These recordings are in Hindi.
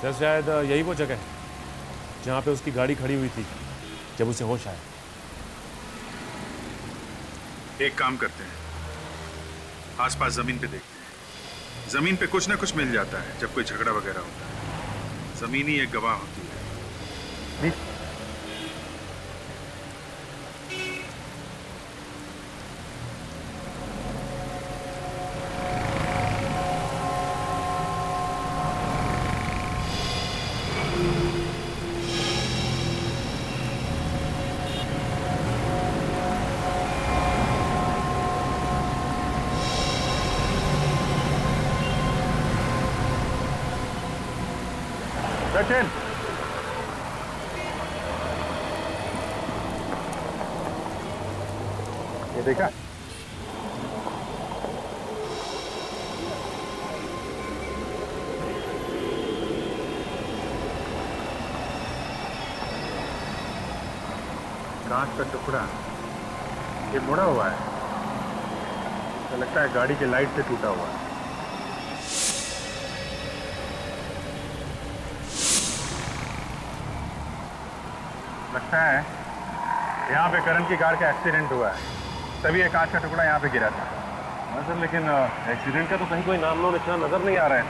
सर शायद यही वो जगह है जहाँ पे उसकी गाड़ी खड़ी हुई थी जब उसे होश आया। एक काम करते हैं, आसपास जमीन पे देखते हैं। जमीन पे कुछ ना कुछ मिल जाता है जब कोई झगड़ा वगैरह होता है। जमीन ही एक गवाह होती है। सचिन, ये देखा? कांच का टुकड़ा ये मुड़ा हुआ है, तो लगता है गाड़ी की लाइट से टूटा हुआ है। लगता है यहाँ पे करण की कार का एक्सीडेंट हुआ है, तभी ये कांच का टुकड़ा यहाँ पे गिरा था। हाँ सर, लेकिन एक्सीडेंट का तो कहीं कोई नाम लो निशान नजर नहीं आ रहा है।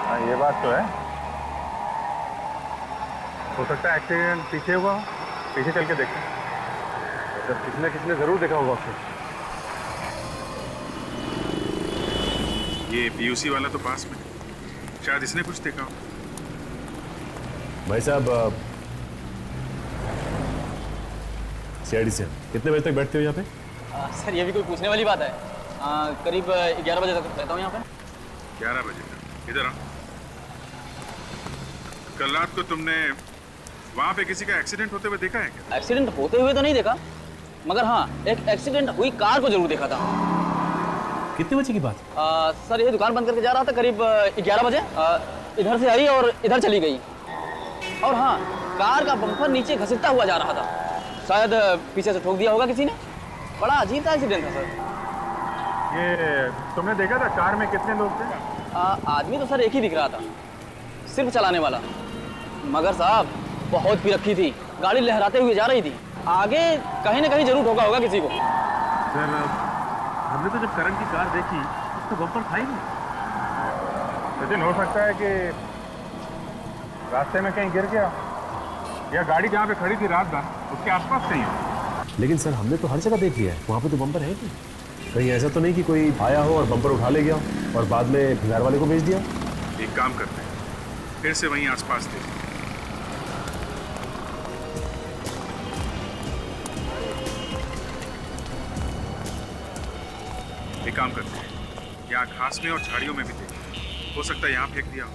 हाँ, ये बात तो है। हो सकता है एक्सीडेंट पीछे हुआ हो, पीछे चल के देखते हैं। सर किसने जरूर देखा होगा उसे। ये पीयूसी वाला तो पास में, शायद इसने कुछ देखा हो। भाई साहब, सीआईडी से कितने बजे तक बैठते हो यहाँ पे? सर ये भी कोई पूछने वाली बात है। करीब 11 बजे तक रहता हूँ यहाँ पे। 11 बजे तक? इधर आ। कल रात को तुमने वहां पे किसी का एक्सीडेंट होते हुए देखा है क्या? एक्सीडेंट होते हुए तो नहीं देखा, मगर हाँ एक एक्सीडेंट हुई कार को जरूर देखा था। कितने बजे की बात? सर ये दुकान बंद करके जा रहा था करीब 11 बजे। इधर से आई और इधर चली गई। और हाँ, कार का बम्पर नीचे घसीटता हुआ जा रहा था। शायद पीछे से ठोक दिया होगा किसी ने। बड़ा अजीब सा एक्सीडेंट था सर। ये तुमने देखा था कार में कितने लोग थे? आदमी तो सर एक ही दिख रहा था, सिर्फ चलाने वाला। मगर साहब बहुत पी रखी थी, गाड़ी लहराते हुए जा रही थी। आगे कहीं ना कहीं जरूर ठोका होगा किसी को। सर हमने तो जब करण की कार देखी तो बम्पर था ही नहीं। लेकिन हो सकता है कि रास्ते में कहीं गिर गया, या गाड़ी जहाँ पे खड़ी थी रात भर उसके आसपास कहीं हो। लेकिन सर हमने तो हर जगह देख लिया है, वहाँ पे तो बम्पर है नहीं। कहीं ऐसा तो नहीं कि कोई आया हो और बम्पर उठा ले गया हो और बाद में घर वाले को भेज दिया? एक काम करते हैं, फिर से वहीं आसपास देखते हैं। एक काम करते हैं, यहाँ घास में और झाड़ियों में भी देखें। हो सकता है यहाँ फेंक दिया हो।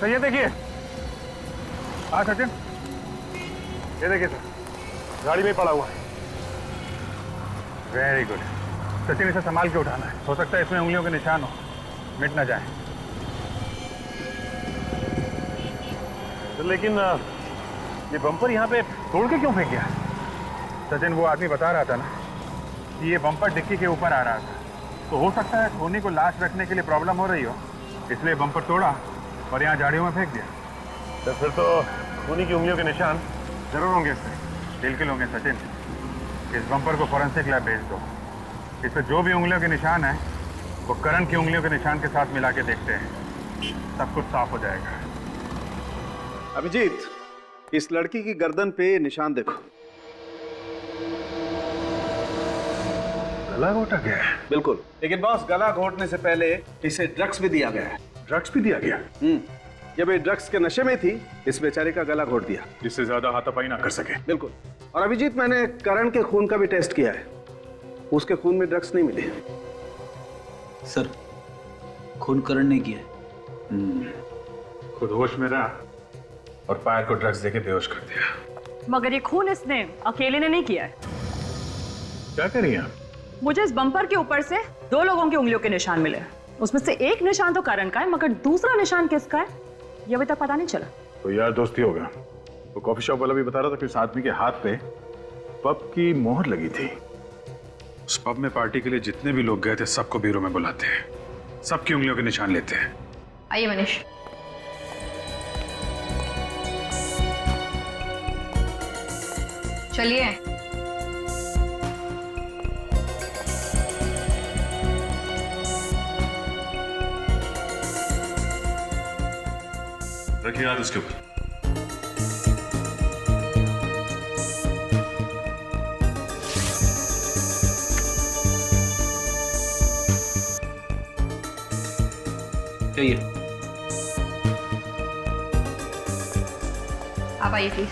सर ये देखिए। हाँ सचिन, ये देखिए सर, गाड़ी में पड़ा हुआ है। वेरी गुड सचिन, इसे संभाल के उठाना है। हो सकता है इसमें उंगलियों के निशान हो, मिट ना जाए। तो लेकिन ये बम्पर यहाँ पे तोड़ के क्यों फेंक गया? सचिन वो आदमी बता रहा था ना कि ये बम्पर डिक्की के ऊपर आ रहा था, तो हो सकता है धोनी को लाश रखने के लिए प्रॉब्लम हो रही हो, इसलिए बम्पर तोड़ा और यहाँ झाड़ियों में फेंक दिया। तो फिर तो धोनी की उंगलियों के निशान जरूर होंगे इसमें, बिल्कुल होंगे सचिन। इस बम्पर को फॉरेंसिक लैब भेज दो। इस पर जो भी उंगलियों के निशान है वो करण की उंगलियों के निशान के साथ मिला के देखते हैं, सब कुछ साफ हो जाएगा। अभिजीत, इस लड़की की गर्दन पे निशान देखो। गला घोटा गया है? बिल्कुल, लेकिन बॉस गला घोटने से पहले इसे ड्रग्स भी दिया गया है। ड्रग्स भी दिया गया? जब ये ड्रग्स के नशे में थी, इस बेचारे का गला घोट दिया, जिससे ज्यादा हाथापाई ना कर सके। बिल्कुल। और अभिजीत, मैंने करण के खून का भी टेस्ट किया है, उसके खून में ड्रग्स नहीं मिले। सर खून करण ने किया है। खुद होश में रहा और पायल को ड्रग्स देके बेहोश कर दिया। मगर ये खून इसने अकेले ने नहीं किया है। क्या करिए आप? मुझे इस बम्पर के ऊपर से 2 लोगों की उंगलियों के निशान मिले। उसमें से एक निशान तो करण का है, मगर दूसरा निशान किसका है ये अभी तक पता नहीं चला। तो यार दोस्ती होगा। वो कॉफी शॉप वाला भी बता रहा था कि उस आदमी के हाथ पे पब की मोहर लगी थी। उस पब में पार्टी के लिए जितने भी लोग गए थे सबको ब्यूरो में बुलाते हैं, सबकी उंगलियों के निशान लेते हैं। आइए मनीष। चलिए। रखिए हाथ उसके ऊपर। चाहिए। आप आइए प्लीज।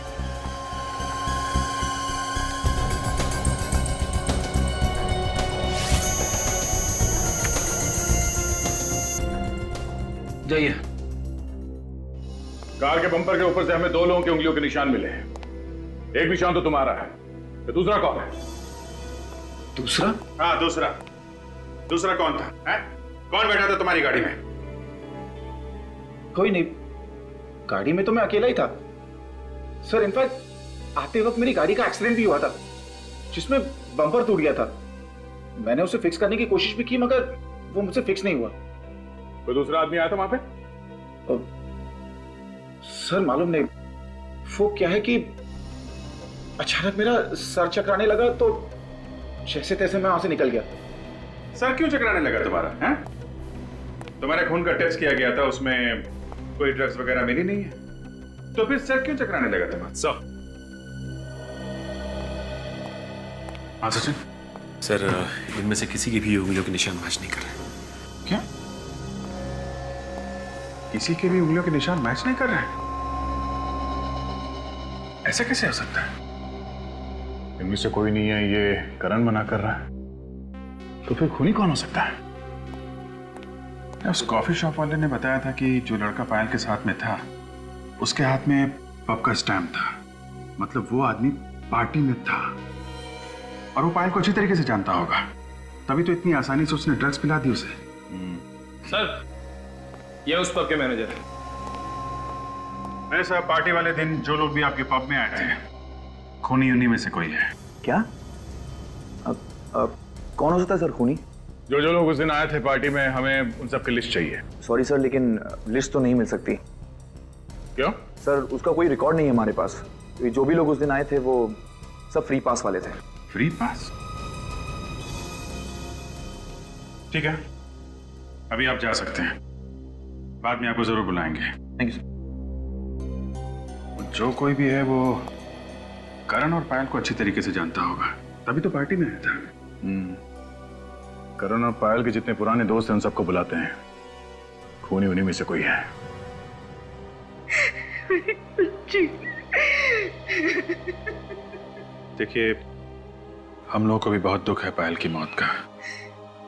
जाइए। कार के बम्पर के ऊपर से हमें 2 लोगों की उंगलियों के निशान मिले हैं। एक निशान तो तुम्हारा है, तो दूसरा कौन है? दूसरा? हाँ दूसरा। दूसरा कौन था? है? कौन बैठा था तुम्हारी गाड़ी में? कोई नहीं, गाड़ी में तो मैं अकेला ही था सर। इनफैक्ट आते वक्त मेरी गाड़ी का एक्सीडेंट भी हुआ था जिसमें बम्पर टूट गया था। मैंने उसे फिक्स करने की कोशिश भी की मगर वो मुझसे फिक्स नहीं हुआ। कोई दूसरा आदमी आया था वहां पे? सर मालूम नहीं, वो क्या है कि अचानक मेरा सर चकराने लगा तो जैसे तैसे मैं वहां से निकल गया। सर क्यों चकराने लगा तुम्हारा? है? तुम्हारे खून का टेस्ट किया गया था, उसमें कोई ड्रग्स वगैरह मिली नहीं है, तो फिर सर क्यों चकराने लगा तुम्हारा? सर। हाँ सचिन। सर इनमें से किसी की भी उंगलियों के निशान मैच नहीं कर रहे। क्या? किसी के भी उंगलियों के निशान मैच नहीं कर रहे हैं? ऐसा कैसे हो सकता है? इनमें से कोई नहीं है, ये करण मना कर रहा है, तो फिर खूनी कौन हो सकता है? उस कॉफी शॉप वाले ने बताया था कि जो लड़का पायल के साथ में था उसके हाथ में पब का स्टैम्प था, मतलब वो आदमी पार्टी में था और वो पायल को अच्छी तरीके से जानता होगा, तभी तो इतनी आसानी से उसने ड्रग्स पिला दी उसे। सर ये उस पब के मैनेजर है। मेरे साहब पार्टी वाले दिन जो लोग भी आपके पब में आए थे खूनी उन्हीं में से कोई है। क्या? कौन हो सकता है सर खूनी? जो जो लोग उस दिन आए थे पार्टी में, हमें उन सब की लिस्ट चाहिए। सॉरी सर, लेकिन लिस्ट तो नहीं मिल सकती। क्यों? सर उसका कोई रिकॉर्ड नहीं है हमारे पास। जो भी लोग उस दिन आए थे वो सब फ्री पास वाले थे। Free pass? ठीक है, अभी आप जा सकते हैं, बाद में आपको जरूर बुलाएंगे। Thank you sir. जो कोई भी है वो करण और पायल को अच्छी तरीके से जानता होगा, तभी तो पार्टी में आया था। करण और पायल के जितने पुराने दोस्त हैं उन सबको बुलाते हैं, खूनी उन्हीं में से कोई है। देखिए, हम लोगों को भी बहुत दुख है पायल की मौत का,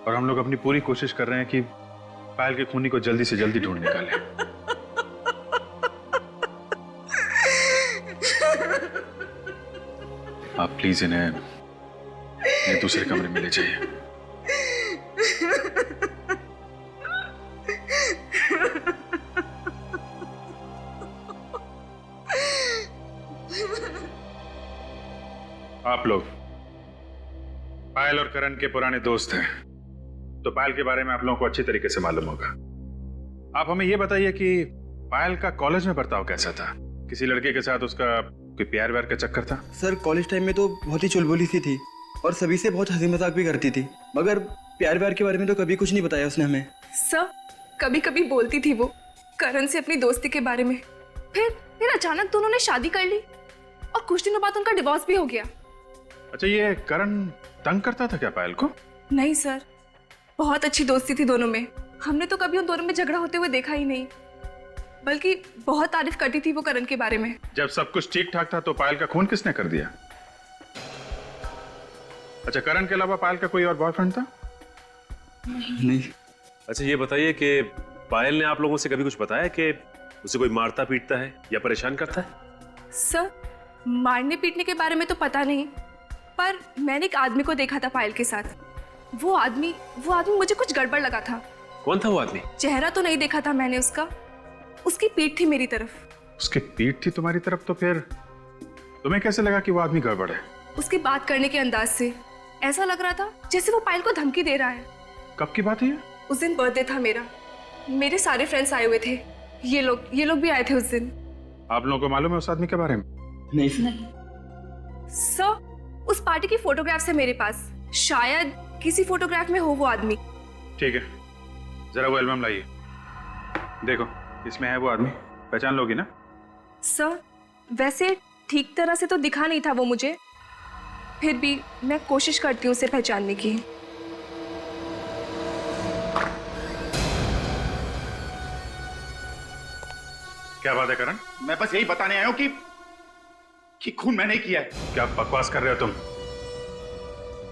और हम लोग अपनी पूरी कोशिश कर रहे हैं कि पायल के खूनी को जल्दी से जल्दी ढूंढ निकालें। आप प्लीज इन्हें दूसरे कमरे में ले जाइए। आप लोग पायल और करण के पुराने दोस्त हैं, तो पायल के बारे में आप लोगों को अच्छी तरीके से मालूम होगा। आप हमें यह बताइए कि पायल का कॉलेज में बर्ताव कैसा था? किसी लड़के के साथ उसका कोई प्यार व्यार का चक्कर था? सर कॉलेज टाइम में तो बहुत ही चुलबुली सी थी और सभी से बहुत हंसी मजाक भी करती थी, मगर प्यार व्यार के बारे में तो कभी कुछ नहीं बताया उसने हमें। सर कभी कभी बोलती थी वो करण से अपनी दोस्ती के बारे में, फिर अचानक दोनों ने शादी कर ली और कुछ दिनों बाद उनका डिवोर्स भी हो गया। अच्छा, ये करण तंग करता था क्या पायल को? नहीं सर, बहुत अच्छी दोस्ती थी दोनों में। हमने तो कभी उन दोनों में झगड़ा होते हुए देखा ही नहीं, बल्कि बहुत तारीफ करती थी वो करण के बारे में। जब सब कुछ ठीक ठाक था तो पायल का खून किसने कर दिया? अच्छा, करण के अलावा पायल का कोई और बॉयफ्रेंड था? नहीं। अच्छा ये बताइए कि पायल ने आप लोगों से कभी कुछ बताया कि उसे कोई मारता पीटता है या परेशान करता है? सर, मारने पीटने के बारे में तो पता नहीं, पर मैंने एक आदमी को देखा था पायल के साथ। वो आदमी मुझे कुछ गड़बड़ लगा था। कौन था वो आदमी? चेहरा तो नहीं देखा था मैंने उसका, उसकी पीठ थी मेरी तरफ। उसकी पीठ थी तुम्हारी तरफ, तो फिर तुम्हें कैसे लगा कि वो आदमी गड़बड़ है? उसकी बात करने के अंदाज से ऐसा लग रहा था जैसे वो पायल को धमकी दे रहा है। कब की बात है ये? उस दिन बर्थडे था मेरा, मेरे सारे फ्रेंड्स आए हुए थे, ये लोग भी आए थे उस दिन। आप लोगों को मालूम है उस आदमी के बारे में? नहीं सुना। सर, उस पार्टी की फोटोग्राफ्स है मेरे पास, शायद किसी फोटोग्राफ में हो वो आदमी। ठीक है, जरा वो एल्बम लाइए, देखो इसमें है वो आदमी, पहचान लोगी ना? सर, वैसे ठीक तरह से तो दिखा नहीं था वो मुझे, फिर भी मैं कोशिश करती हूँ उसे पहचानने की। क्या बात है करण? मैं बस यही बताने आया हूं कि खून मैंने ही किया है। क्या बकवास कर रहे हो तुम?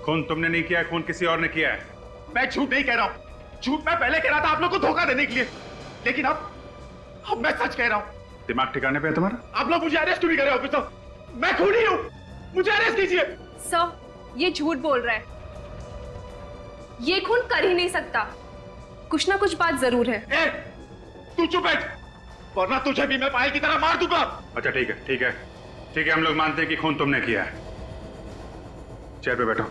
खून तुमने नहीं किया है, खून किसी और ने किया है। मैं झूठ नहीं कह रहा हूं, झूठ मैं पहले कह रहा था आप लोग को धोखा देने के लिए, लेकिन अब मैं सच कह रहा हूं। दिमाग ठिकाने पे है तुम्हारा? आप लोग मुझे अरेस्ट क्यों नहीं कर रहे ऑफिसर? मैं खूनी हूं, मुझे अरेस्ट कीजिए। सर, ये झूठ बोल रहा है, ये खून कर ही नहीं सकता, कुछ ना कुछ बात जरूर है। ए, तू चुप बैठ, वरना तुझे भी मैं पायल की तरह मार दूंगा। अच्छा ठीक है, ठीक है, ठीक है, हम लोग मानते हैं कि खून तुमने किया है। चेयर पे बैठो,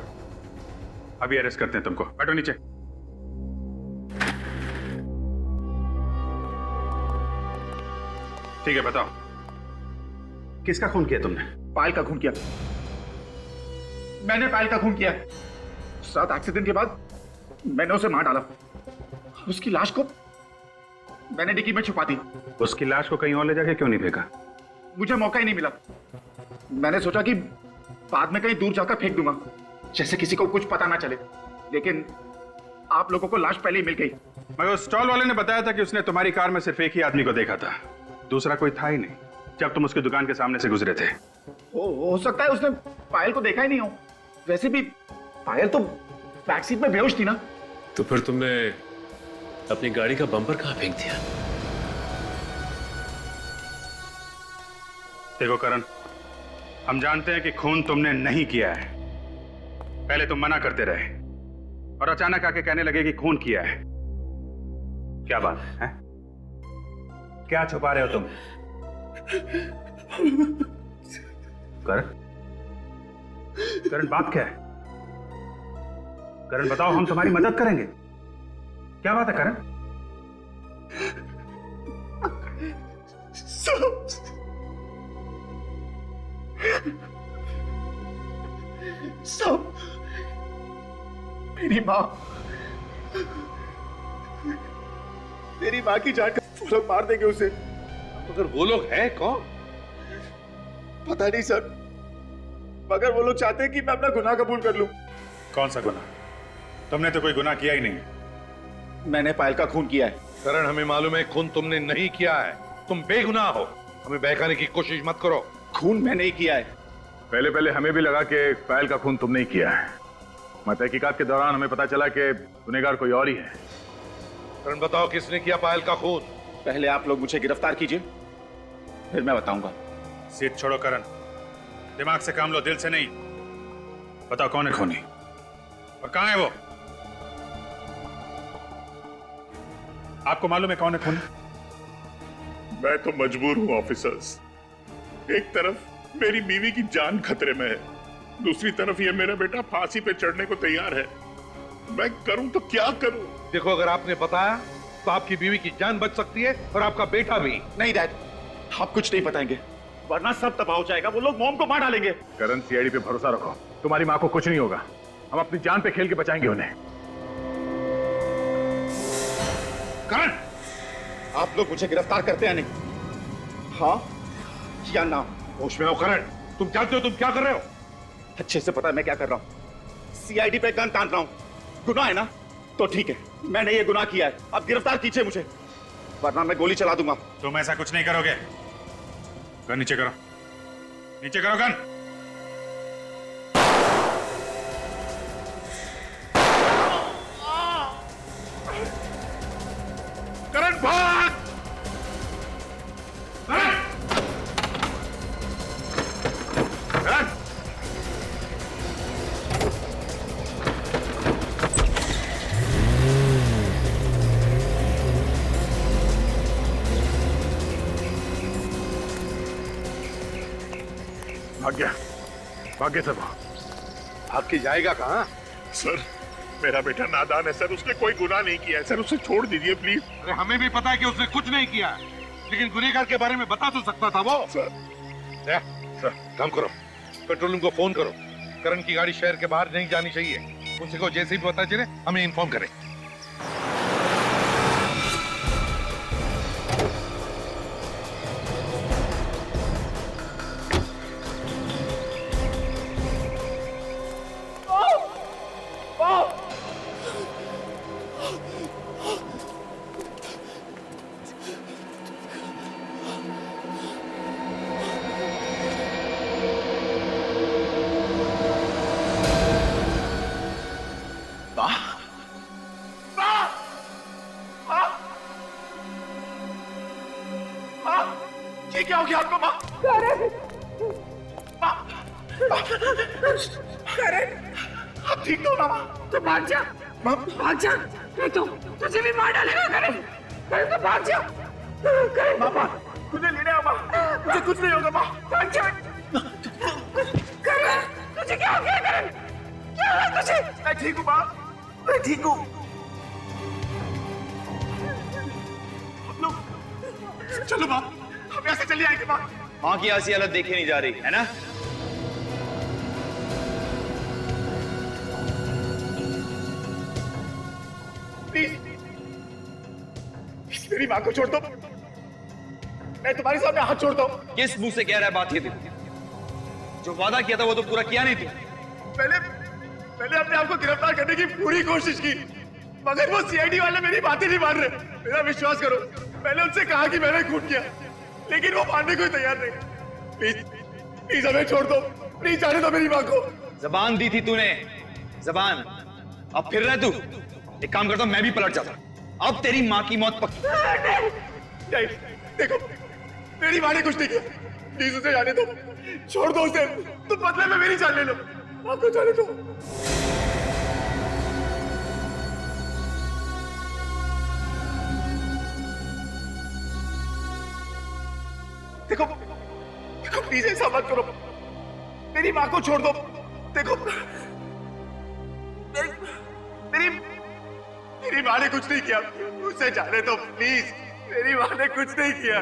अभी अरेस्ट करते हैं तुमको। बैठो नीचे। ठीक है, बताओ किसका खून किया तुमने? पायल का खून किया, मैंने पायल का खून किया। साथ एक्सीडेंट के बाद मैंने उसे मार डाला, उसकी लाश को मैंने डिक्की में छुपा दी। उसकी लाश को कहीं और ले जाके क्यों नहीं फेंका? मुझे मौका ही नहीं मिला, मैंने सोचा कि बाद में कहीं दूर जाकर फेंक दूंगा, जैसे किसी को कुछ पता ना चले, लेकिन आप लोगों को लाश पहले ही मिल गई। मगर उस स्टॉल वाले ने बताया था कि उसने तुम्हारी कार में सिर्फ एक ही आदमी को देखा था, दूसरा कोई था ही नहीं जब तुम उसकी दुकान के सामने से गुजरे थे। हो सकता है उसने पायल को देखा ही नहीं हो, वैसे भी पायल तो बैक सीट में बेहोश थी ना। तो फिर तुमने अपनी गाड़ी का बम्पर कहां फेंक दिया? देखो करण, हम जानते हैं कि खून तुमने नहीं किया है, पहले तुम मना करते रहे और अचानक आके कहने लगे कि खून किया है। क्या बात है? क्या छुपा रहे हो तुम? करण, करण बात क्या है? करण बताओ, हम तुम्हारी मदद करेंगे। क्या बात है करण? सब मेरी माँ की जान का वो लोग मार देंगे उसे। मगर वो लोग हैं कौन? पता नहीं सर, मगर वो लोग चाहते हैं कि मैं अपना गुनाह कबूल कर लूं। कौन सा गुनाह? तुमने तो कोई गुनाह किया ही नहीं। मैंने पायल का खून किया है। करण, हमें मालूम है खून तुमने नहीं किया है, तुम बेगुनाह हो, हमें बहकाने की कोशिश मत करो। खून मैंने ही किया है। पहले पहले हमें भी लगा कि पायल का खून तुमने ही किया है, मगर तहकीकात के दौरान हमें पता चला कि गुनहगार कोई और ही है। करण बताओ, किसने किया पायल का खून? पहले आप लोग मुझे गिरफ्तार कीजिए, फिर मैं बताऊंगा। सीट छोड़ो करण, दिमाग से काम लो, दिल से नहीं। बताओ कौन है खूनी और कहां है वो? आपको मालूम है कौन है खूनी? मैं तो मजबूर हूं ऑफिसर्स। एक तरफ मेरी बीवी की जान खतरे में है, दूसरी तरफ ये मेरा बेटा फांसी पे चढ़ने को तैयार है। मैं करूं तो क्या करूं? देखो, अगर आपने बताया तो आपकी बीवी की जान बच सकती है और आपका बेटा भी। नहीं डैड, आप कुछ नहीं बताएंगे, वरना सब तबाह हो जाएगा, वो लोग मॉम को मार डालेंगे। करण, सीआईडी पे भरोसा रखो, तुम्हारी मां को कुछ नहीं होगा, हम अपनी जान पे खेल के बचाएंगे उन्हें। करण, आप लोग मुझे गिरफ्तार करते हैं नहीं? हाँ या ना? होश में हो करण, तुम जानते हो तुम क्या कर रहे हो? अच्छे से पता है मैं क्या कर रहा हूँ। सीआईडी पे गन तान रहा हूँ, गुनाह है ना? तो ठीक है, मैंने ये गुनाह किया है, अब गिरफ्तार कीजिए मुझे, वरना मैं गोली चला दूंगा। तुम ऐसा कुछ नहीं करोगे। गन नीचे करो, नीचे करो गन। करण भाग! भाग गया, भाग गया सर। आपकी जाएगा कहाँ? सर मेरा बेटा नादान है सर, उसने कोई गुनाह नहीं किया है सर, उसे छोड़ दीजिए प्लीज। अरे हमें भी पता है कि उसने कुछ नहीं किया, लेकिन गुनहगार के बारे में बता तो सकता था वो। सर काम करो, पेट्रोल रूम को फोन करो, करण की गाड़ी शहर के बाहर नहीं जानी चाहिए। उसी को जैसे ही पता चले हमें इन्फॉर्म करें। ये क्या हो गया आपको माँ? आप ठीक तो हो ना माँ? तो भाग जा, भाग जा, नहीं तो तुझे भी मार डालेगा करण। करण तो भाग जा। मामा मुझे लेने आओ माँ, मुझे कुछ नहीं होगा माँ। भाग जा। करण तुझे क्या हो गया करण? क्या हुआ तुझे? मैं ठीक हूँ माँ, मैं ठीक हूँ। चलो माँ, हम यहाँ से चले आएंगे माँ। माँ की ऐसी हालत देखी नहीं जा रही है ना? प्लीज मेरी माँ को छोड़ दो, मैं तुम्हारे सामने हाथ छोड़ता हूँ। किस मुंह से कह रहा है बात ये तू? जो वादा किया था वो तो पूरा किया नहीं तू। मैंने अपने आप को गिरफ्तार करने की पूरी कोशिश की, मगर वो सीआईडी वाले मेरी बातें नहीं मान रहे। मेरा विश्वास करो, मैंने उनसे कहा कि मैंने खून किया, लेकिन वो मानने को तैयार नहीं। प्लीज प्लीज हमें छोड़ दो, प्लीज जाने दो मेरी माँ को। जबान दी थी तूने, जबान। अब फिर रहे तू। एक काम करता हूं, मैं भी पलट जाता। अब तेरी माँ की मौत पक्की। नहीं, देखो मेरी माँ ने कुछ नहीं किया, प्लीज उसे जाने दो, छोड़ दो उसे। तुम बदले में मेरी जान ले लो, माँ को जाने दो। देखो देखो प्लीज ऐसा मत करो, मेरी माँ को छोड़ दो। देखो मेरी माँ ने कुछ नहीं किया, उसे जाने दो प्लीज। मेरी माँ ने कुछ नहीं किया।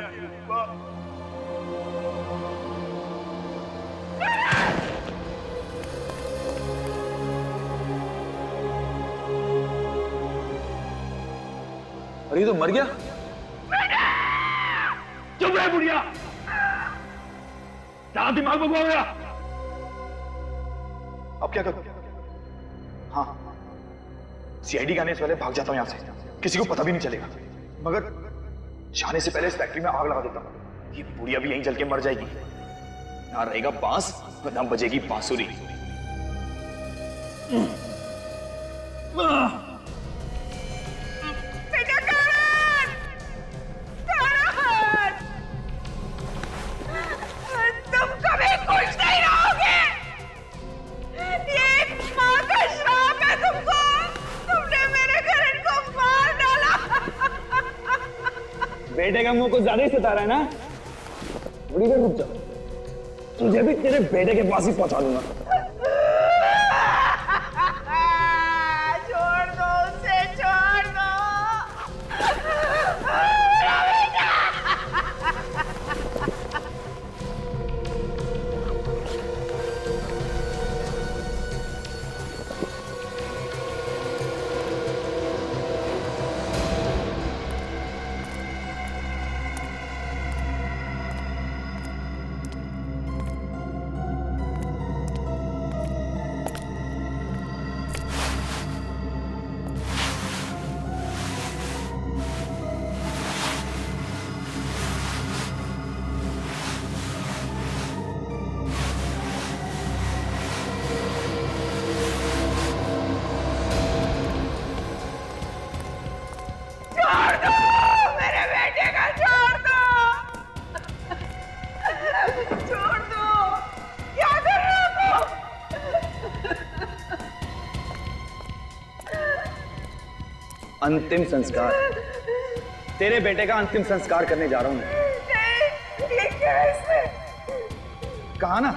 अरे ये तो मर गया। चुप रहे बुढ़िया, क्या दिमाग में घुमा गया? अब क्या करूं? हाँ, सीआईडी के आने से पहले भाग जाता हूं यहां से, किसी को पता भी नहीं चलेगा। मगर जाने से पहले इस फैक्ट्री में आग लगा देता हूं, ये बुढ़िया भी यहीं जल के मर जाएगी। ना रहेगा बांस, ना बजेगी बांसुरी। तुम कभी खुश नहीं रहोगे। ये माँ का श्राप है तुमको। तुमने मेरे करण को मार डाला। बेटे का मुंह कुछ ज्यादा ही सता रहा है ना? बुढ़ी देर रुक जा, तुझे भी तेरे बेटे के पास ही पहुंचा दूंगा। छोड़ दो उसे, छोड़ दो। अंतिम संस्कार, तेरे बेटे का अंतिम संस्कार करने जा रहा हूं मैं। नहीं, ये क्या है इसमें? कहा ना,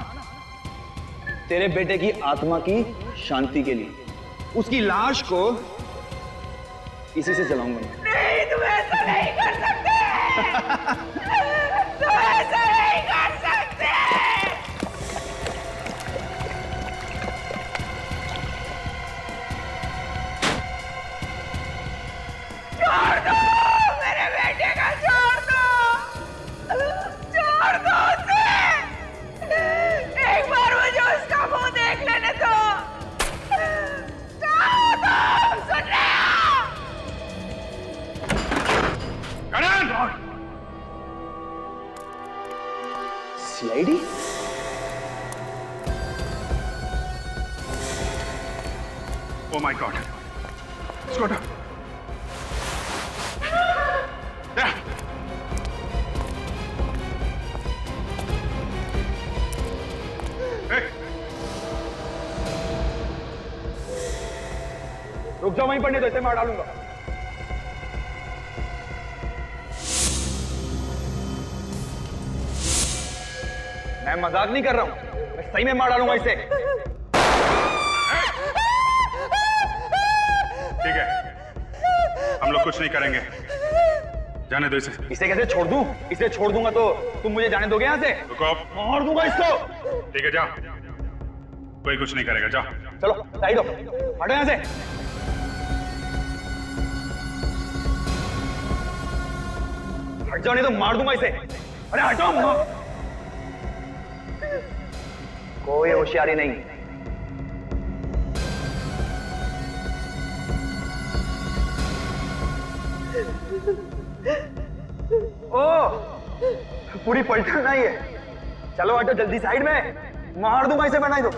तेरे बेटे की आत्मा की शांति के लिए उसकी लाश को इसी से जलाऊंगा। नहीं, तुम ऐसा नहीं कर सकते। तुम ऐसा नहीं कर सकते। छोड़ दो मेरे बेटे का, छोड़ दो उसे। एक बार मुझे उसका मुंह देख लेने दो। सुन रहे हो? करण! सीआईडी? ओ माय गॉड, इसको हटा। रुक जाओ वहीं पर, नहीं तो ऐसे मार डालूंगा। मैं मजाक नहीं कर रहा हूं, मैं सही में मार डालूंगा इसे। ठीक है, हम लोग कुछ नहीं करेंगे, जाने दो इसे। इसे कैसे छोड़ दूं? इसे छोड़ दूंगा तो तुम मुझे जाने दोगे यहाँ से? रुको, मार दूंगा इसको। ठीक है, जाओ, कोई कुछ नहीं करेगा, जाओ। चलो साइड हो, हटो यहाँ से। हट जाओ नहीं तो मार दूंगा इसे। अरे हटो। कोई होशियारी नहीं। ओ, पूरी पलटन नहीं है। चलो हटो जल्दी साइड में, मार दूंगा इसे बनाई दो।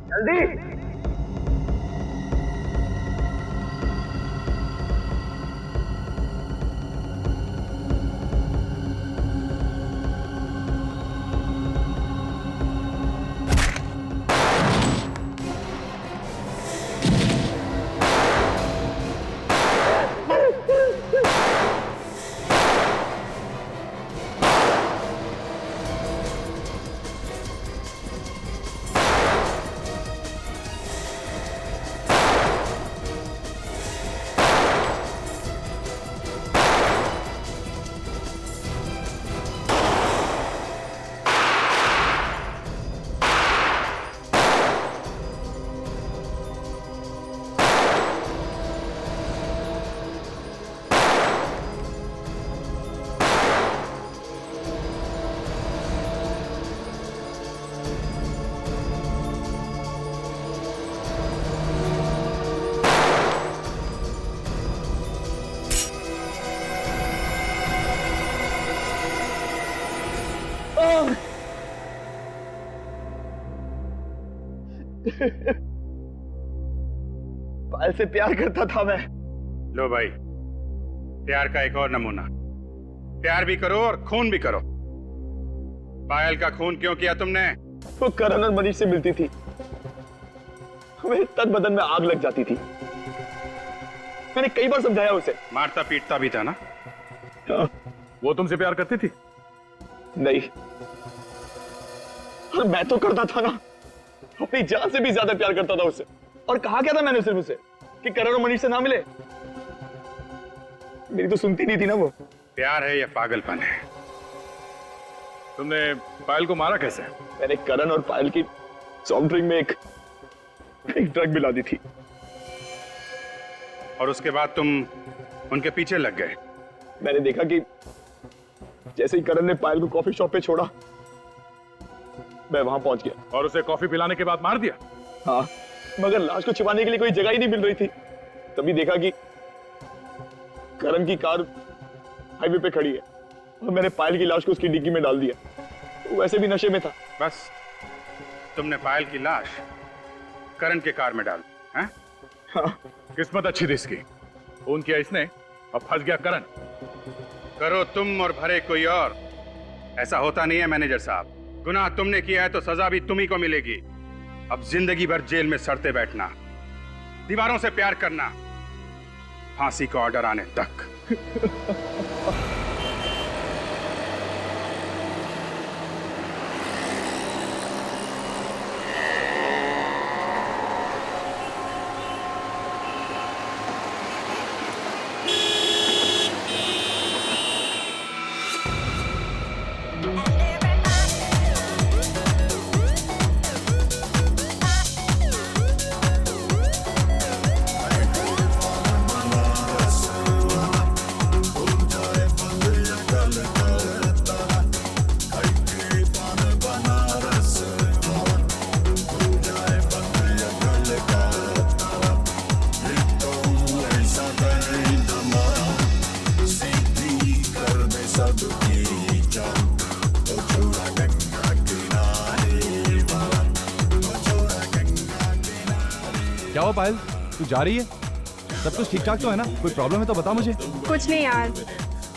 जल्दी। पायल से प्यार करता था मैं। लो भाई, प्यार का एक और नमूना। प्यार भी करो और खून भी करो। पायल का खून क्यों किया तुमने? वो करण और मनीष से मिलती थी, मेरे तन बदन में आग लग जाती थी। मैंने कई बार समझाया उसे। मारता पीटता भी था ना? हाँ। वो तुमसे प्यार करती थी? नहीं, और मैं तो करता था ना, अपनी जान से भी ज्यादा प्यार करता था उससे। और कहा क्या था मैंने सिर्फ उसे कि करण और मनीष से ना मिले। मेरी तो सुनती नहीं थी ना वो। प्यार है या पागलपन है? तुमने पायल को मारा कैसे? मैंने करण और पायल की सॉफ्ट ड्रिंक में एक ड्रग मिला दी थी। और उसके बाद तुम उनके पीछे लग गए? मैंने देखा कि जैसे ही करण ने पायल को कॉफी शॉप पे छोड़ा, मैं वहां पहुंच गया। और उसे कॉफी पिलाने के बाद मार दिया? हाँ, मगर लाश को छिपाने के लिए कोई जगह ही नहीं मिल रही थी। तभी देखा कि करण की कार हाईवे पे खड़ी है और मैंने पायल की लाश को उसकी डिग्गी में डाल दिया। वो वैसे भी नशे में था। बस तुमने पायल की लाश करण के कार में डाल दी? हाँ। किस्मत अच्छी थी इसकी, खून किया इसने और फंस गया करण। करो तुम और भरे कोई और, ऐसा होता नहीं है मैनेजर साहब। गुनाह तुमने किया है तो सजा भी तुम्ही को मिलेगी। अब जिंदगी भर जेल में सड़ते बैठना, दीवारों से प्यार करना, फांसी का ऑर्डर आने तक। क्या हुआ पायल, तू जा रही है? सब कुछ ठीक ठाक तो है ना? कोई प्रॉब्लम है तो बता मुझे। कुछ नहीं यार,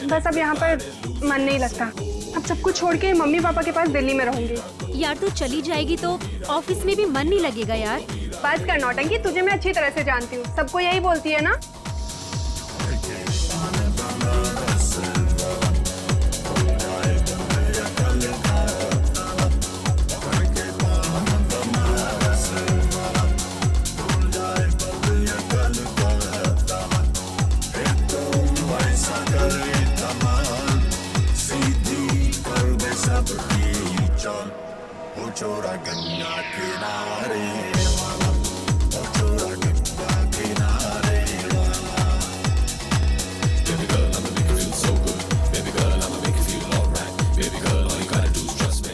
बस अब यहाँ पर मन नहीं लगता। अब सब कुछ छोड़ के मम्मी पापा के पास दिल्ली में रहूंगी। यार तू चली जाएगी तो ऑफिस में भी मन नहीं लगेगा यार। बस कर नौटंकी, तुझे मैं अच्छी तरह से जानती हूँ, सबको यही बोलती है ना।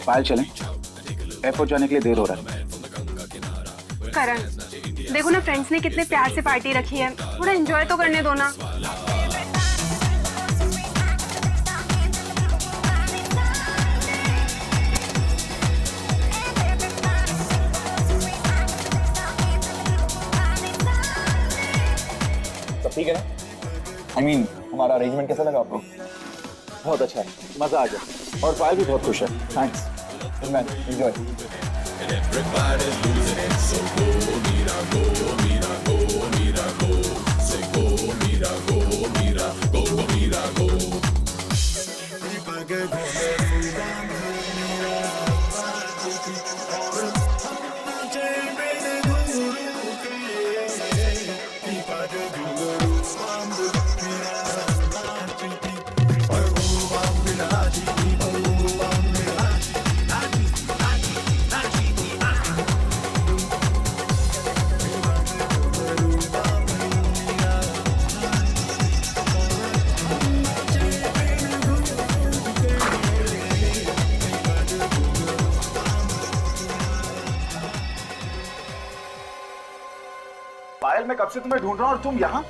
पायल चलें, एयरपोर्ट जाने के लिए देर हो रहा है। करण, देखो ना फ्रेंड्स ने कितने प्यार से पार्टी रखी है, थोड़ा एंजॉय तो करने दो ना। सब ठीक है? I mean, हमारा अरेंजमेंट कैसा लगा आपको? बहुत अच्छा है, मजा आ गया और पायल भी बहुत खुश है। Thanks man, enjoy. पायल, मैं कब से तुम्हें ढूंढ रहा हूं और तुम यहाँ?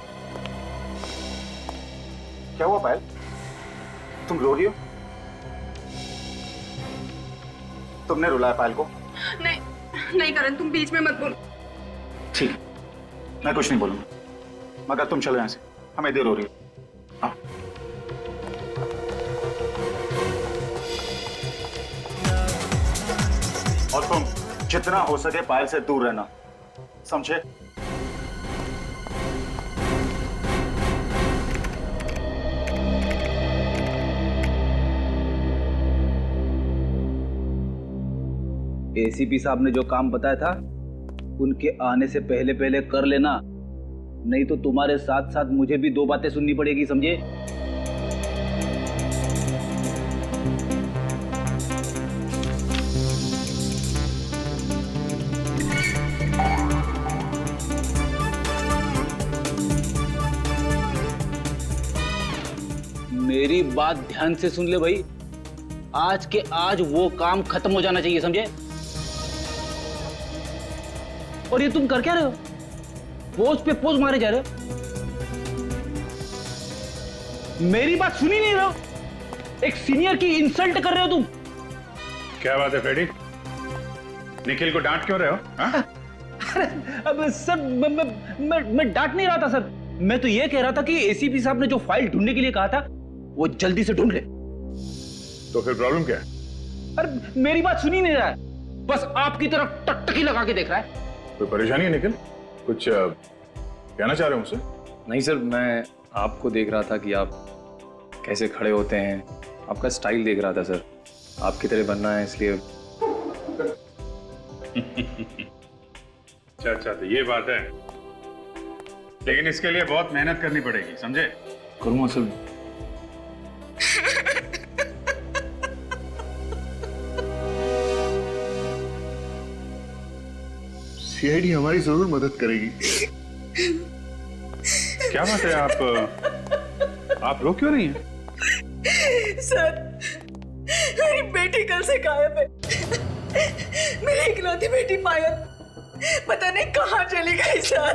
क्या हुआ पायल? तुम रो रही हो? तुमने रुलाया पायल को? नहीं नहीं करण, तुम बीच में मत बोलो। ठीक है, मैं कुछ नहीं बोलूंगा, मगर तुम चलो यहाँ से, हमें देर हो रही है। हाँ। और तुम जितना हो सके पायल से दूर रहना, समझे? एसीपी साहब ने जो काम बताया था उनके आने से पहले पहले कर लेना, नहीं तो तुम्हारे साथ साथ मुझे भी दो बातें सुननी पड़ेगी, समझे? मेरी बात ध्यान से सुन ले भाई, आज के आज वो काम खत्म हो जाना चाहिए, समझे? और ये तुम कर क्या रहे हो? पोज पे पोज मारे जा रहे हो, मेरी बात सुनी नहीं रहे हो, एक सीनियर की इंसल्ट कर रहे हो तुम। क्या बात है फ्रेडी, निखिल को डांट क्यों रहे हो? अरे अब सर मैं डांट नहीं रहा था सर, मैं तो ये कह रहा था कि एसीपी साहब ने जो फाइल ढूंढने के लिए कहा था वो जल्दी से ढूंढ ले। तो फिर प्रॉब्लम क्या है? अरे मेरी बात सुनी नहीं रहा है, बस आपकी तरफ टकटकी लगा के देख रहा है। कोई परेशानी है निखिल? कुछ कहना चाह रहे हो मुझसे? नहीं सर, मैं आपको देख रहा था कि आप कैसे खड़े होते हैं, आपका स्टाइल देख रहा था सर, आपकी तरह बनना है इसलिए। अच्छा, तो ये बात है, लेकिन इसके लिए बहुत मेहनत करनी पड़ेगी, समझे? करूँगा सर। सीआईडी हमारी जरूर मदद करेगी। क्या बात है, आप रो क्यों रही हैं? सर, मेरी बेटी कल से गायब है। मेरी इकलौती बेटी पायल पता नहीं कहाँ चली गई सर।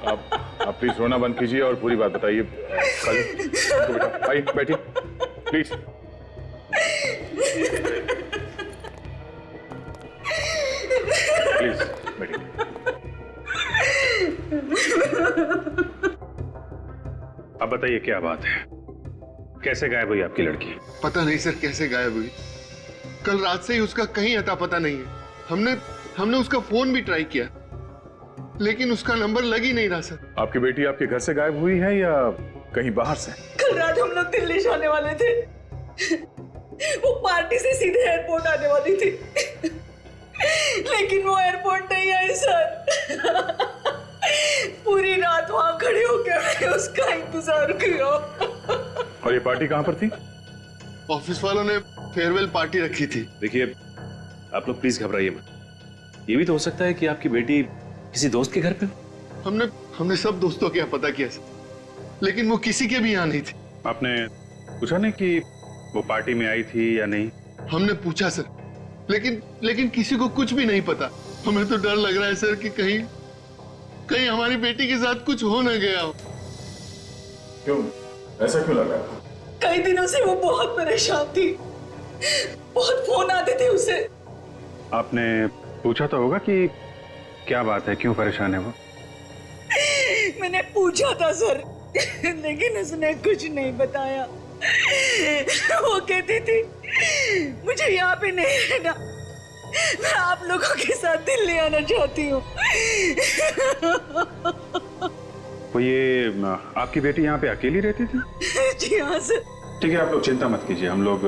आप प्लीज रोना बंद कीजिए और पूरी बात बताइए। बेटा भाई बैठिए प्लीज। प्लीज बैठिए। अब बताइए क्या बात है, कैसे गायब हुई आपकी लड़की? पता नहीं सर कैसे गायब हुई। कल रात से ही उसका कहीं अता पता नहीं है। हमने उसका फोन भी ट्राई किया, लेकिन उसका नंबर लग ही नहीं रहा सर। आपकी बेटी आपके घर से गायब हुई है या कहीं बाहर से? कल रात हम लोग दिल्ली जाने वाले थे, वो पार्टी से सीधे एयरपोर्ट आने वाली थी, लेकिन वो एयरपोर्ट नहीं आई सर। पूरी रात वहां खड़े होकर मैंने उसका इंतजार किया। और ये पार्टी कहां पर थी? ऑफिस वालों ने फेयरवेल पार्टी रखी थी। देखिए आप लोग प्लीज घबराइए मत। ये भी तो हो सकता है कि आपकी बेटी किसी दोस्त के घर पे हो। हमने सब दोस्तों के यहाँ पता किया सर, लेकिन वो किसी के भी यहाँ नहीं थी। आपने पूछा नहीं कि वो पार्टी में आई थी या नहीं? हमने पूछा सर, लेकिन किसी को कुछ भी नहीं पता। हमें तो डर लग रहा है सर कि कहीं हमारी बेटी के साथ कुछ हो न गया हो। क्यों, ऐसा क्यों लग रहा है? कई दिनों से वो बहुत परेशान थी, बहुत फोन आते थे उसे। आपने पूछा तो होगा कि क्या बात है, क्यों परेशान है वो? मैंने पूछा था सर, लेकिन उसने कुछ नहीं बताया। वो कहती थी मुझे यहाँ पे नहीं रहना, मैं आप लोगों के साथ दिल्ली आना चाहती हूँ। तो ये आपकी बेटी यहाँ पे अकेली रहती थी? जी हाँ सर। ठीक है, आप लोग चिंता मत कीजिए, हम लोग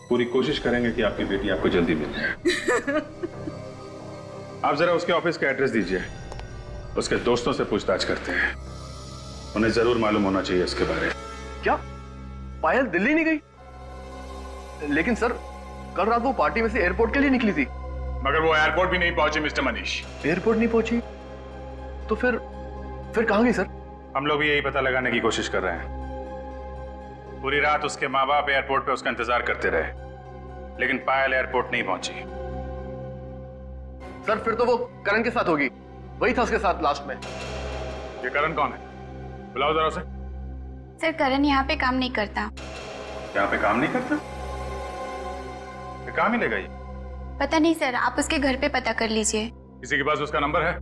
पूरी कोशिश करेंगे कि आपकी बेटी आपको जल्दी मिल जाए। आप जरा उसके ऑफिस का एड्रेस दीजिए, उसके दोस्तों से पूछताछ करते हैं, उन्हें जरूर मालूम होना चाहिए इसके बारे में। क्या पायल दिल्ली नहीं गई? लेकिन सर कल रात वो पार्टी में से एयरपोर्ट के लिए निकली थी। मगर वो एयरपोर्ट भी नहीं पहुंची मिस्टर मनीष। एयरपोर्ट नहीं पहुंची तो फिर कहां गई सर? हम लोग भी यही पता लगाने की कोशिश कर रहे हैं। पूरी रात उसके माँ बाप एयरपोर्ट पे उसका इंतजार करते रहे, लेकिन पायल एयरपोर्ट नहीं पहुंची। सर फिर तो वो करण के साथ होगी, वही था उसके साथ लास्ट में। ये करण कौन है? बुलाओ जरा उसे। सर करण यहाँ पे काम नहीं करता। यहाँ पे काम नहीं करता? कहाँ मिलेगा ये? पता नहीं सर, आप उसके घर पे पता कर लीजिए। किसी के पास उसका नंबर है?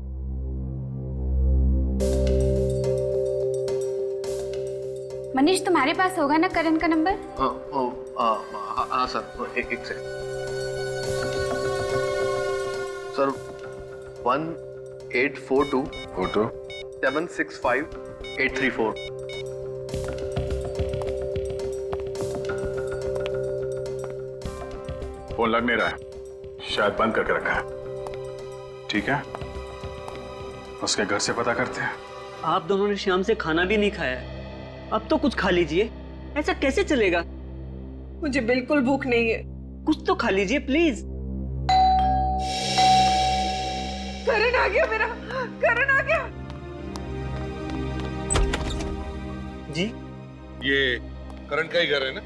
मनीष तुम्हारे पास होगा ना करण का नंबर? हाँ सर, एक सेकंड सर। 1842 765 834। फोन लग नहीं रहा है, शायद बंद करके रखा है। ठीक है, उसके घर से पता करते हैं। आप दोनों ने शाम से खाना भी नहीं खाया है, अब तो कुछ खा लीजिए। ऐसा कैसे चलेगा? मुझे बिल्कुल भूख नहीं है। कुछ तो खा लीजिए प्लीज। करण आ गया मेरा, करण आ गया। जी ये करण का ही घर है ना?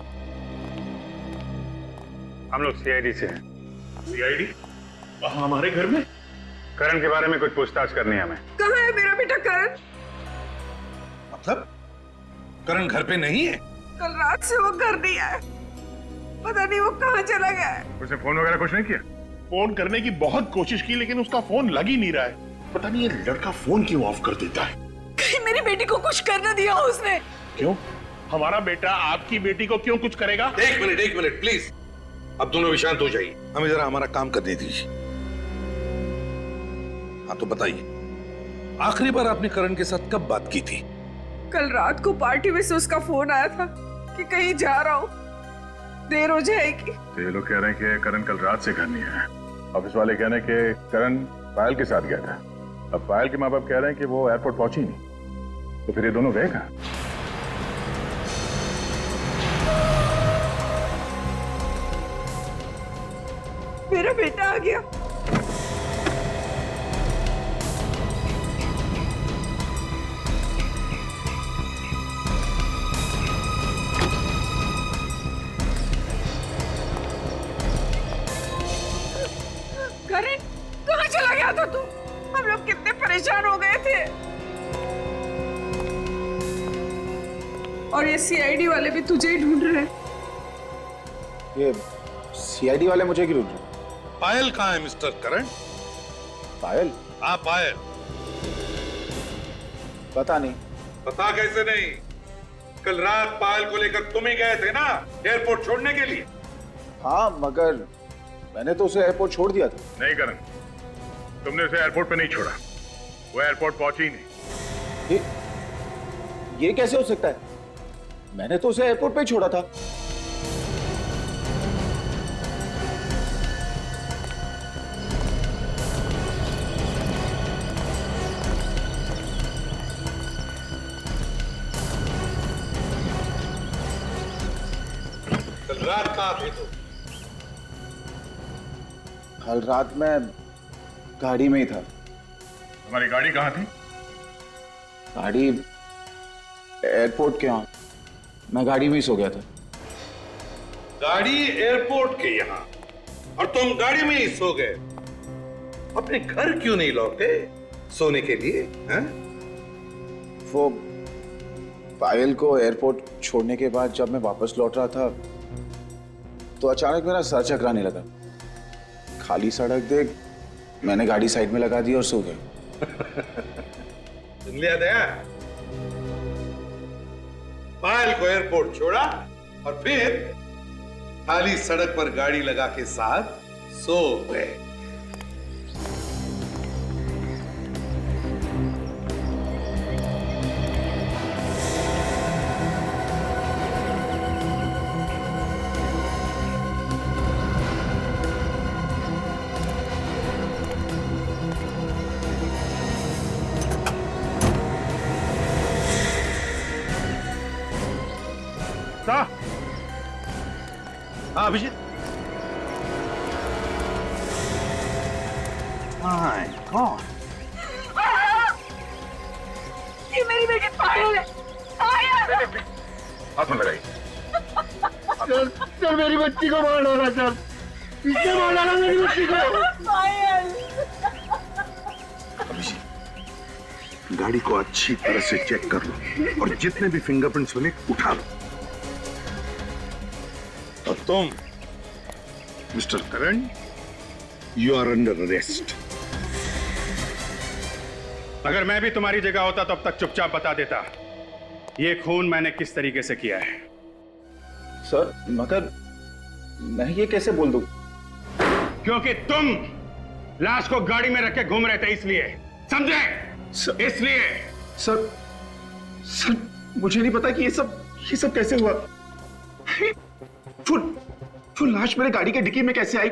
हम लोग सीआईडी से हैं। सीआईडी? हमारे घर में? करण के बारे में कुछ पूछताछ करनी है हमें। कहाँ है मेरा बेटा करण? मतलब करण घर पे नहीं है? कल रात से वो घर नहीं आया, पता नहीं वो कहाँ चला गया है। उसने फोन वगैरह कुछ नहीं किया? फोन करने की बहुत कोशिश की, लेकिन उसका फोन लग ही नहीं रहा है। पता नहीं ये लड़का फोन क्यों ऑफ कर देता है। कहीं मेरी बेटी को कुछ कर ना दिया हो उसने। क्यों? हमारा बेटा आपकी बेटी को क्यों कुछ करेगा? एक मिनट प्लीज, अब दोनों भी शांत हो जाइए, हमें जरा हमारा काम करने दीजिए। हाँ तो बताइए, आखिरी बार आपने करण के साथ कब बात की थी? कल रात को पार्टी में से उसका फोन आया था कि कहीं जा रहा हूँ, देर हो जाएगी। तो ये लोग कह रहे हैं कि करण कल रात से घर नहीं आया। ऑफिस वाले कह रहे हैं कि करण पायल के साथ गया था। अब पायल के माँ बाप कह रहे हैं कि वो एयरपोर्ट पहुंची नहीं, तो फिर ये दोनों गए कहाँ? मेरा बेटा आ गया। करण कहाँ चला गया था तू? हम लोग कितने परेशान हो गए थे। और ये सीआईडी वाले भी तुझे ही ढूंढ रहे हैं। ये सीआईडी वाले मुझे क्यों ढूंढ रहे? पायल कहाँ है मिस्टर करण? पायल? हाँ पायल। पता नहीं। पता कैसे नहीं? कल रात पायल को लेकर तुम ही गए थे ना एयरपोर्ट छोड़ने के लिए? हाँ, मगर मैंने तो उसे एयरपोर्ट छोड़ दिया था। नहीं करण, तुमने उसे एयरपोर्ट पे नहीं छोड़ा। वो एयरपोर्ट पहुंची ही नहीं। ये कैसे हो सकता है? मैंने तो उसे एयरपोर्ट पे ही छोड़ा था। कल रात कहाँ थे तुम? कल रात मैं गाड़ी में ही था। तुम्हारी गाड़ी कहाँ थी? गाड़ी एयरपोर्ट के यहाँ। मैं गाड़ी में ही सो गया था। गाड़ी एयरपोर्ट के यहाँ और तुम गाड़ी में ही सो गए। अपने घर क्यों नहीं लौटे सोने के लिए? हैं? वो पायल को एयरपोर्ट छोड़ने के बाद जब मैं वापस लौट रहा था तो अचानक मेरा सर चकराने लगा। खाली सड़क देख मैंने गाड़ी साइड में लगा दी और सो गया। सुन लिया दया? पायल को एयरपोर्ट छोड़ा और फिर खाली सड़क पर गाड़ी लगा के साथ सो गए। हाँ अभिजीत। कौन? ये मेरी बेटी पायल है। पायल! हाथ में लगाई। चल मेरी बच्ची को मार डाला, चल पीछे मार डाला मेरी बच्ची को। पायल! अभिजीत, गाड़ी को अच्छी तरह से चेक कर लो और जितने भी फिंगरप्रिंट्स मिले उठा लो। और तुम mister Karan, you are under arrest. अगर मैं भी तुम्हारी जगह होता तो अब तक चुपचाप बता देता ये खून मैंने किस तरीके से किया है। सर मगर मैं ये कैसे बोल दूं? क्योंकि तुम लाश को गाड़ी में रख के घूम रहे थे, इसलिए। समझे? इसलिए। सर मुझे नहीं पता कि ये सब कैसे हुआ। फुल लाश मेरे गाड़ी के डिक्की में कैसे आई?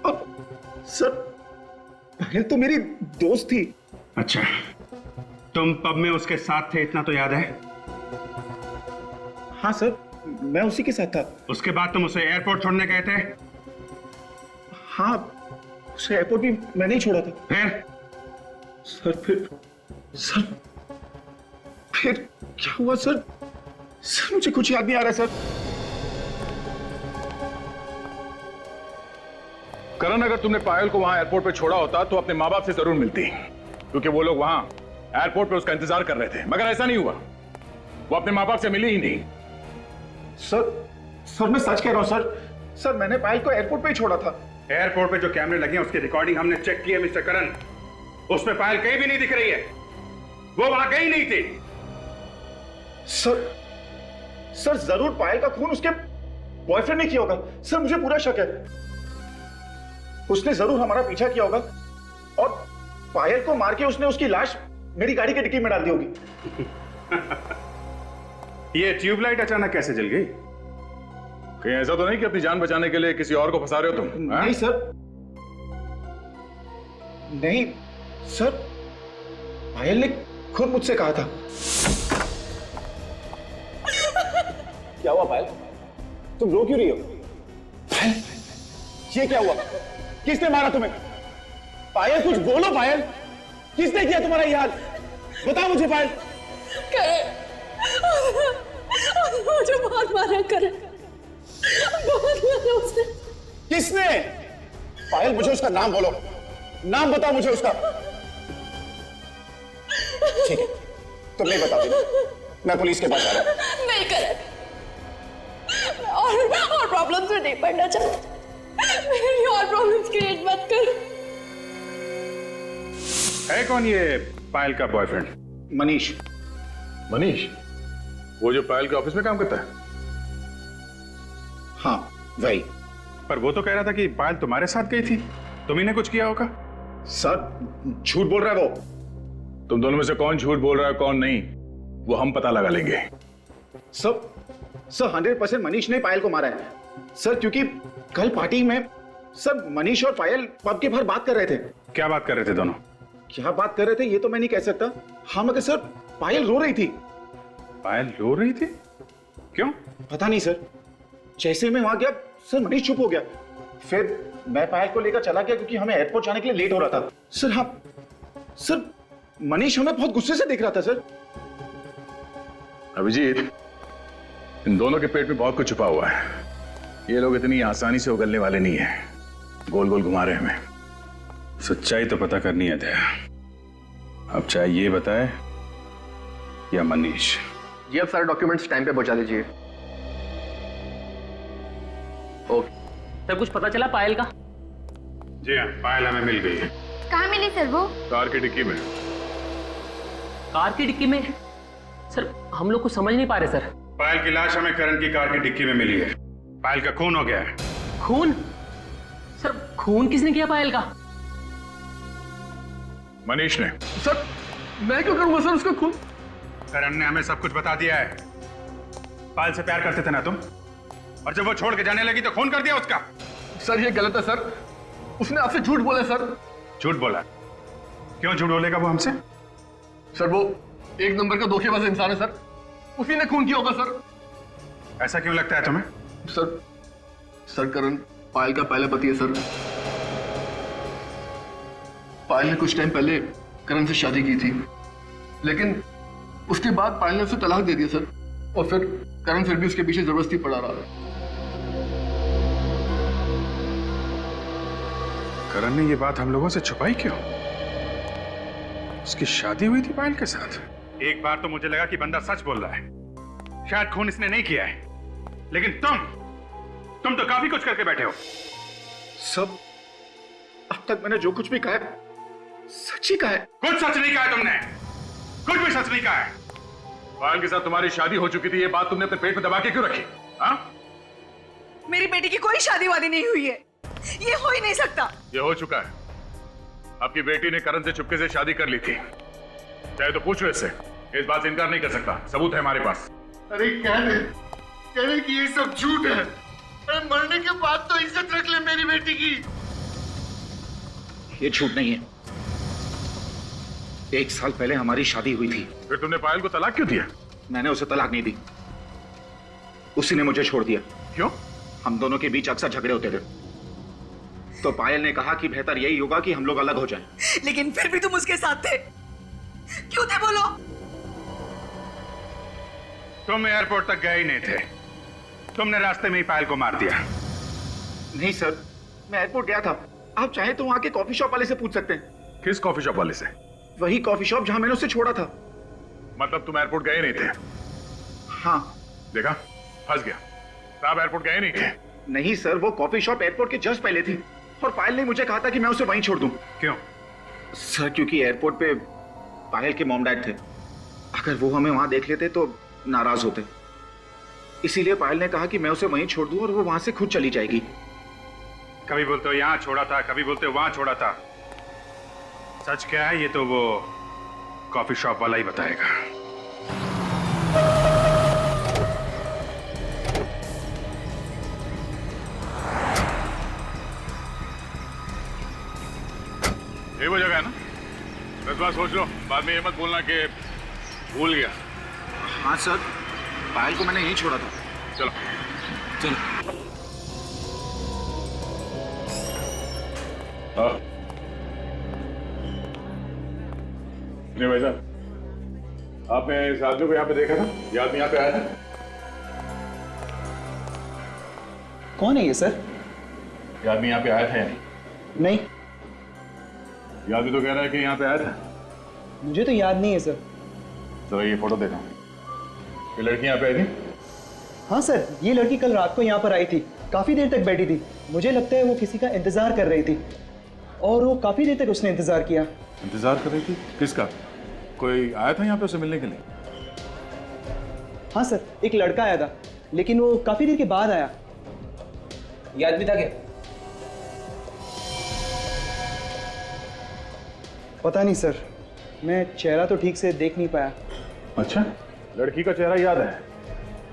और सर पायल तो मेरी दोस्त थी। अच्छा, तुम पब में उसके साथ थे, इतना तो याद है? हाँ सर, मैं उसी के साथ था। उसके बाद तुम उसे एयरपोर्ट छोड़ने गए थे? हाँ, उसे एयरपोर्ट भी मैंने ही छोड़ा था। फिर क्या हुआ सर? सर मुझे कुछ याद नहीं आ रहा सर। करण, अगर तुमने पायल को वहां एयरपोर्ट पे छोड़ा होता तो अपने माँ बाप से जरूर मिलती, क्योंकि वो लोग वहां एयरपोर्ट पे उसका इंतजार कर रहे थे। मगर ऐसा नहीं हुआ, वो अपने माँ बाप से मिली ही नहीं। सर मैं सच कह रहा हूं सर मैंने पायल को एयरपोर्ट पे ही छोड़ा था। एयरपोर्ट पे जो कैमरे लगे हैं उसकी रिकॉर्डिंग हमने चेक की है मिस्टर करण। उसमें पायल कहीं भी नहीं दिख रही है, वो वहां गई नहीं थी। सर जरूर पायल का खून उसके बॉयफ्रेंड ने किया होगा। सर मुझे पूरा शक है, उसने जरूर हमारा पीछा किया होगा और पायल को मार के उसने उसकी लाश मेरी गाड़ी के डिक्की में डाल दी होगी। ये ट्यूबलाइट अचानक कैसे जल गई? कहीं ऐसा तो नहीं कि अपनी जान बचाने के लिए किसी और को फंसा रहे हो तुम? नहीं सर, नहीं सर, पायल ने खुद मुझसे कहा था। क्या हुआ पायल? तुम रो क्यों रही हो? पायल, ये क्या हुआ? किसने मारा तुम्हें? पायल कुछ बोलो पायल, किसने किया तुम्हारा ये हाल? बताओ मुझे पायल। मुझे बहुत मारा करण, बहुत मारा उसने। किसने? पायल मुझे उसका नाम बोलो, नाम बताओ मुझे उसका। ठीक है, तुम नहीं बताओगे, मैं पुलिस के पास आ रहा हूं। नहीं करण, और प्रॉब्लम्स में नहीं पड़ना चाहता। मेरी और प्रॉब्लम्स क्रिएट मत कर। है कौन ये पायल का बॉयफ्रेंड? मनीष। मनीष? वो जो पायल के ऑफिस में काम करता है? हाँ वही। पर वो तो कह रहा था कि पायल तुम्हारे साथ गई थी, तुम्ही ने कुछ किया होगा। सर झूठ बोल रहा है वो। तुम दोनों में से कौन झूठ बोल रहा है कौन नहीं, वो हम पता लगा लेंगे। सर 100% मनीष ने पायल को मारा है सर, क्योंकि कल पार्टी में सर मनीष और पायल पब के बाहर बात कर रहे थे। क्या बात कर रहे थे दोनों? क्या बात कर रहे थे ये तो मैं नहीं कह सकता। हाँ मगर सर पायल रो रही थी। पायल रो रही थी? क्यों? पता नहीं सर, जैसे मैं वहां गया सर मनीष चुप हो गया। फिर मैं पायल को लेकर चला गया क्योंकि हमें एयरपोर्ट जाने के लिए लेट हो रहा था सर। हाँ सर मनीष हमें बहुत गुस्से से देख रहा था सर। अभिजीत, इन दोनों के पेट में बहुत कुछ छुपा हुआ है। ये लोग इतनी आसानी से उगलने वाले नहीं है, गोल गोल घुमा रहे हैं हमें। सच्चाई तो पता करनी है दया। अब चाहे ये बताए या मनीष। जी आप सारे डॉक्यूमेंट्स टाइम पे पहुंचा दीजिए। ओके सर, कुछ पता चला पायल का? जी हाँ, पायल हमें मिल गई है। कहाँ मिली सर वो? कार की डिक्की में। कार की डिक्की में? सर हम लोग कुछ समझ नहीं पा रहे सर। पायल की लाश हमें करण की कार की डिक्की में मिली है। पायल का खून हो गया है। खून? सर खून किसने किया पायल का? मनीष ने। सर मैं क्यों करूंगा सर उसका खून? करण ने हमें सब कुछ बता दिया है। पायल से प्यार करते थे ना तुम, और जब वो छोड़ के जाने लगी तो खून कर दिया उसका। सर ये गलत है सर, उसने आपसे झूठ बोला सर। झूठ बोला? क्यों झूठ बोलेगा वो हमसे? सर वो एक नंबर का धोखेबाज इंसान है सर, उसी ने खून किया होगा सर। ऐसा क्यों लगता है तुम्हें? सर करण पायल का पहला पति है सर। पायल ने कुछ टाइम पहले करण से शादी की थी, लेकिन उसके बाद पायल ने उसे तलाक दे दिया सर, और फिर करण फिर भी उसके पीछे जबरदस्ती पड़ा रहा। करण ने ये बात हम लोगों से छुपाई क्यों? उसकी शादी हुई थी पायल के साथ। एक बार तो मुझे लगा कि बंदा सच बोल रहा है, शायद खून इसने नहीं किया है, लेकिन तुम तो काफी कुछ करके बैठे हो। सब अब तक मैंने जो कुछ भी कहा है सच ही कहा है। कुछ सच नहीं कहा है तुमने, कुछ भी सच नहीं कहा है। पायल के साथ तुम्हारी शादी हो चुकी थी, ये बात तुमने अपने पेट में दबा के क्यों रखी? हाँ? मेरी बेटी की कोई शादी वादी नहीं हुई है, ये हो ही नहीं सकता। ये हो चुका है। आपकी बेटी ने करण से चुपके से शादी कर ली थी, चाहे तो पूछो इससे, इस बात से इनकार नहीं कर सकता, सबूत है हमारे पास। अरे कहने कि ये सब झूठ है। अरे मरने के बाद तो इज्जत रख ले मेरी बेटी की। ये झूठ नहीं है, 1 साल पहले हमारी शादी हुई थी। फिर तुमने पायल को तलाक क्यों दिया? मैंने उसे तलाक नहीं दी, उसी ने मुझे छोड़ दिया। क्यों? हम दोनों के बीच अक्सर झगड़े होते थे, तो पायल ने कहा कि बेहतर यही होगा कि हम लोग अलग हो जाएं। लेकिन फिर भी तुम उसके साथ थे, क्यों थे बोलो? तुम एयरपोर्ट तक गए ही नहीं थे, तुमने रास्ते में ही पायल को मार दिया। नहीं सर, मैं एयरपोर्ट गया था। आप चाहें तो वहां के कॉफी शॉप वाले से पूछ सकते हैं। किस कॉफी शॉप वाले से? वही कॉफी शॉप जहां मैंने उसे छोड़ा था। मतलब तुम एयरपोर्ट गए नहीं थे? हाँ। देखा, फंस गया। आप एयरपोर्ट गए नहीं थे? नहीं सर, वो कॉफी शॉप एयरपोर्ट के जस्ट पहले थी, और पायल ने मुझे कहा था कि मैं उसे वहीं छोड़ दूं। क्यों? सर क्योंकि एयरपोर्ट पे पायल के मॉम डैड थे, अगर वो हमें वहां देख लेते तो नाराज होते, इसीलिए पायल ने कहा कि मैं उसे वहीं छोड़ दूं और वो वहां से खुद चली जाएगी। कभी बोलते हो यहां छोड़ा था, कभी बोलते हो वहां छोड़ा था। सच क्या है ये तो वो कॉफी शॉप वाला ही बताएगा। ये वो जगह है ना? 10 बार सोच लो, बाद में ये मत बोलना कि भूल गया। हाँ सर, पायल को मैंने यहीं छोड़ा था। चलो चलो। हाँ भाई साहब, आपने इस आदमी को यहाँ पे देखा था? ये आदमी यहाँ पे आया था? कौन है ये सर? ये आदमी यहाँ पे आया था या नहीं? नहीं, ये आदमी तो कह रहा है कि यहाँ पे आया था। मुझे तो याद नहीं है सर। चलो ये फोटो देखो। ये लड़की यहाँ पे आई थी? हाँ सर, ये लड़की कल रात को यहाँ पर आई थी, काफी देर तक बैठी थी। मुझे लगता है वो किसी का इंतजार कर रही थी, और वो काफी देर तक उसने इंतजार किया। इंतजार कर रही थी? किसका? कोई आया था यहाँ पे उसे मिलने के लिए? हाँ सर, एक लड़का आया था, लेकिन वो काफी देर के बाद आया। ये आदमी था क्या? पता नहीं सर, मैं चेहरा तो ठीक से देख नहीं पाया। अच्छा, लड़की का चेहरा याद है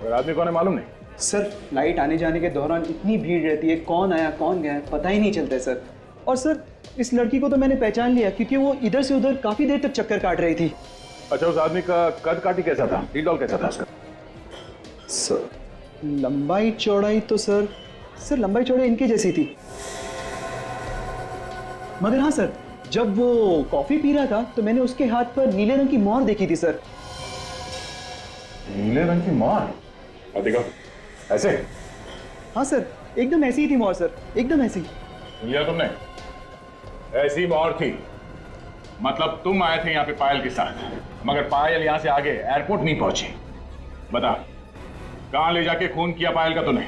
और आदमी कौन है मालूम नहीं? सर, फ्लाइट आने जाने के दौरान इतनी भीड़ रहती है, कौन आया कौन गया पता ही नहीं चलता है सर। और सर, इस लड़की को तो मैंने पहचान लिया क्योंकि वो इधर से उधर काफी देर तक चक्कर काट रही थी। अच्छा, उस आदमी का कद काठी कैसा था? हील डॉल कैसा था उसका? सर, लंबाई चौड़ाई तो सर लंबाई चौड़ाई इनकी जैसी थी। मगर हाँ सर, जब वो कॉफी पी रहा था तो मैंने उसके हाथ पर नीले रंग की मोहर देखी थी सर। नीले रंग की मोहर? और देखो, ऐसे? हाँ सर, एकदम ऐसी ही थी मोहर सर, एकदम ऐसी। लिया तुमने? ऐसी मोहर थी मतलब तुम आए थे यहाँ पे पायल के साथ, मगर पायल यहाँ से आगे एयरपोर्ट नहीं पहुंची। बता, कहाँ ले जाके खून किया पायल का तूने?